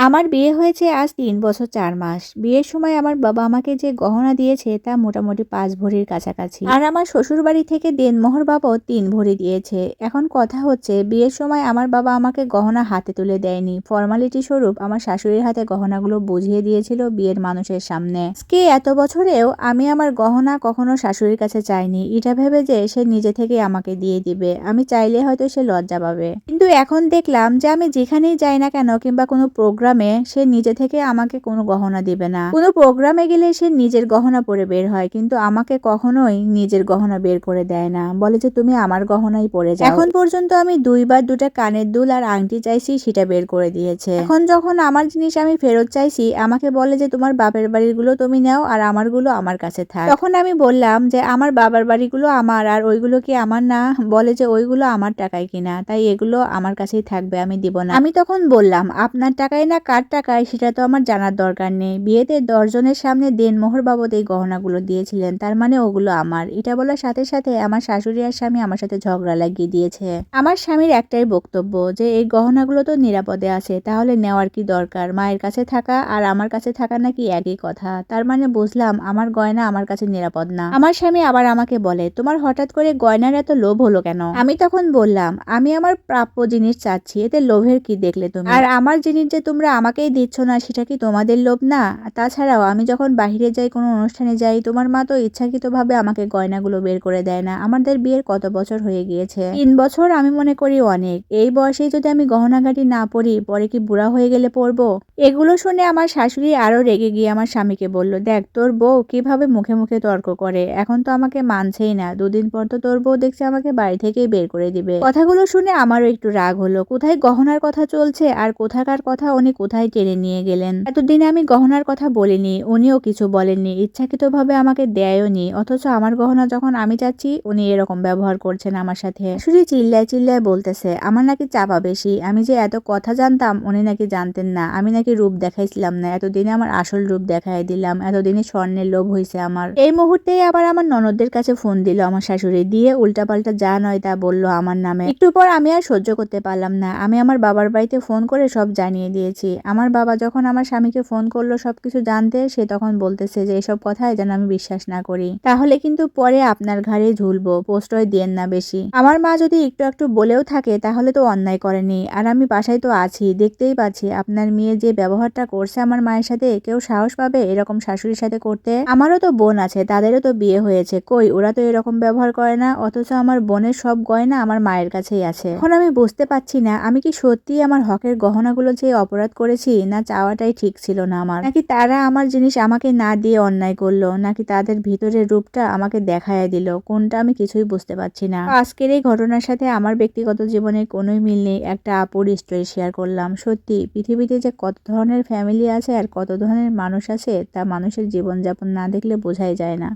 আমার বিয়ে হয়েছে আজ ৩ বছর ৪ মাস। বিয়ের সময় আমার বাবা আমাকে যে গহনা দিয়েছে তা মোটামুটি ৫ ভরির কাছাকাছি। আর আমার শ্বশুরবাড়ি থেকে দেনমোহর বাবদ ৩ ভরি দিয়েছে। এখন কথা হচ্ছে বিয়ের সময় আমার বাবা আমাকে গহনা হাতে তুলে দেয়নি। ফর্মালিটি স্বরূপ আমার শাশুড়ির হাতে গহনাগুলো বুঝিয়ে দিয়েছিল বিয়ের মানুষের সামনে। আজকে এত বছরেও আমি আমার গহনা কখনো শাশুড়ির কাছে চাইনি। এটা ভেবে যে সে নিজে থেকেই আমাকে দিয়ে দিবে। আমি চাইলে হয়তো সে লজ্জা পাবে। কিন্তু এখন দেখলাম যে আমি যেখানেই যাই না কেন কিংবা কোনো প্রোগ্রামে সে নিজে থেকে আমাকে কোনো গহনা দিবে না। কোনো প্রোগ্রামে গেলে সে নিজের গহনা পরে বের হয়, কিন্তু আমাকে কখনোই নিজের গহনা বের করে দেয় না। বলে যে তুমি আমার গহনাই পরে যাও। এখন পর্যন্ত আমি ২ বার ২টা কানের দুল আর আংটি চাইছি, সেটা বের করে দিয়েছে। এখন যখন আমার জিনিস আমি ফেরত চাইছি, আমাকে বলে যে তোমার বাপের বাড়িগুলো তুমি নাও আর আমারগুলো আমার কাছে থাক। তখন আমি বললাম যে আমার বাবার বাড়িগুলো আমার আর ওইগুলো কি আমার না? বলে যে ওইগুলো আমার টাকায় কিনা, তাই এগুলো আমার কাছেই থাকবে, আমি দিব না। আমি তখন বললাম আপনার টাকায় না কার টাকায় সেটা তো আমার জানার দরকার নেই। বিয়েতে ১০ জনের সামনে দেনমোহর বাবদ এই গহনাগুলো দিয়েছিলেন, তার মানে ওগুলো আমার। এটা বলার সাথে সাথে আমার শাশুড়ি আর স্বামী আমার সাথে ঝগড়া লাগিয়ে দিয়েছে। আমার স্বামীর একটাই বক্তব্য যে এই গহনাগুলো তো নিরাপদে আছে, তাহলে নেওয়ার কি দরকার? মায়ের কাছে থাকা আর আমার কাছে থাকা নাকি একই কথা? তার মানে বুঝলাম আমার গয়না আমার কাছে নিরাপদ না। আমার স্বামী আবার আমাকে বলে তোমার হঠাৎ করে গয়নার এত লোভ হলো কেন? আমি তখন বললাম আমি আমার প্রাপ্য জিনিস চাচ্ছি, এতে লোভের কি দেখলে তুমি? আর আমার জিনিস যে তোমরা আমাকেই দিচ্ছ না সেটা কি তোমাদের লোভ না? তাছাড়াও আমি যখন বাহিরে যাই, কোনো অনুষ্ঠানে যাই, তোমার মা তো ইচ্ছাকৃতভাবে আমাকে গয়নাগুলো বের করে দেয় না। আমাদের বিয়ের কত বছর হয়ে গিয়েছে? ৩ বছর আমি মনে করি অনেক। এই বয়সেই যদি আমি গহনাগাটি না পরি, পরে কি বুড়া হয়ে গেলে পরবো? এগুলো শুনে আমার শাশুড়ি আরো রেগে গিয়ে আমার স্বামীকে বলল, দেখ তোর বউ কিভাবে মুখে মুখে তর্ক করে, এখন তো আমাকে মানছেই না, দুদিন পর তো তোর বউ দেখছে আমাকে বাড়ি থেকেই বের করে দিবে। কথাগুলো শুনে আমারও একটু রাগ হলো। কোথায় গহনার কথা চলছে আর কোথাকার কথা উনি কোথায় টেনে নিয়ে গেলেন। এতদিনে আমি গহনার কথা বলিনি, উনিও কিছু বলেননি, ইচ্ছাকৃতভাবে আমাকে দেয়ওনি। অথচ আমার গহনা যখন আমি চাচ্ছি উনি এরকম ব্যবহার করছেন আমার সাথে। শুধু চিল্লায় চিল্লায় বলতেছে আমার নাকি চাপা বেশি, আমি যে এত কথা জানতাম উনি নাকি জানতেন না, আমি নাকি রূপ দেখাইছিলাম না, এতদিনে আমার আসল রূপ দেখাই দিলাম, এতদিনে স্বর্ণের লোভ হয়েছে আমার। এই মুহূর্তেই আবার আমার ননদদের কাছে ফোন দিল আমার শাশুড়ি, দিয়ে উল্টাপাল্টা যা নয় তা বললো আমার নামে। একটু পর আমি আর সহ্য করতে পারলাম না, আমি আমার বাবার বাড়িতে ফোন করে সব জানিয়ে দিয়েছি। আমার বাবা যখন আমার স্বামীকে ফোন করলো সবকিছু জানতে, সে তখন বলতেছে যে এসব কথায় যেন আমি বিশ্বাস না করি, তাহলে কিন্তু পরে আপনার ঘাড়ে ঝুলবো, প্রশ্রয় দিয়েন না বেশি। আমার মা যদি একটু একটু বলেও থাকে তাহলে তো অন্যায় করেনি, আর আমি বাসায় তো আছি, দেখতেই পাচ্ছি আপনার মেয়ে যে ব্যবহারটা করছে আমার মায়ের সাথে, কেউ সাহস পাবে এরকম শাশুড়ির সাথে করতে? আমারও তো বোন আছে, তাদেরও তো বিয়ে হয়েছে, কই ওরা তো এরকম ব্যবহার করে না, অথচ আমার বোনের সব গয়না আমার মায়ের কাছেই আছে। এখন আমি বুঝতে পারছি না আমি কি সত্যি আমার হকের গহনাগুলো যে অপরাধ করেছি, না চাওয়াটাই ঠিক ছিল না আমার, নাকি তারা আমার জিনিস আমাকে না দিয়ে অন্যায় করলো, নাকি তাদের ভিতরের রূপটা আমাকে দেখায় দিল, কোনটা আমি কিছুই বুঝতে পারছি না। আজকের এই ঘটনার সাথে আমার ব্যক্তিগত জীবনে কোনোই মিল নেই, একটা আপুর স্টোরি শেয়ার করলাম। সত্যি পৃথিবীতে যে কত ধরনের ফ্যামিলি আছে আর কত ধরনের মানুষ আছে তা মানুষের জীবনযাপন না দেখলে বোঝাই যায় না।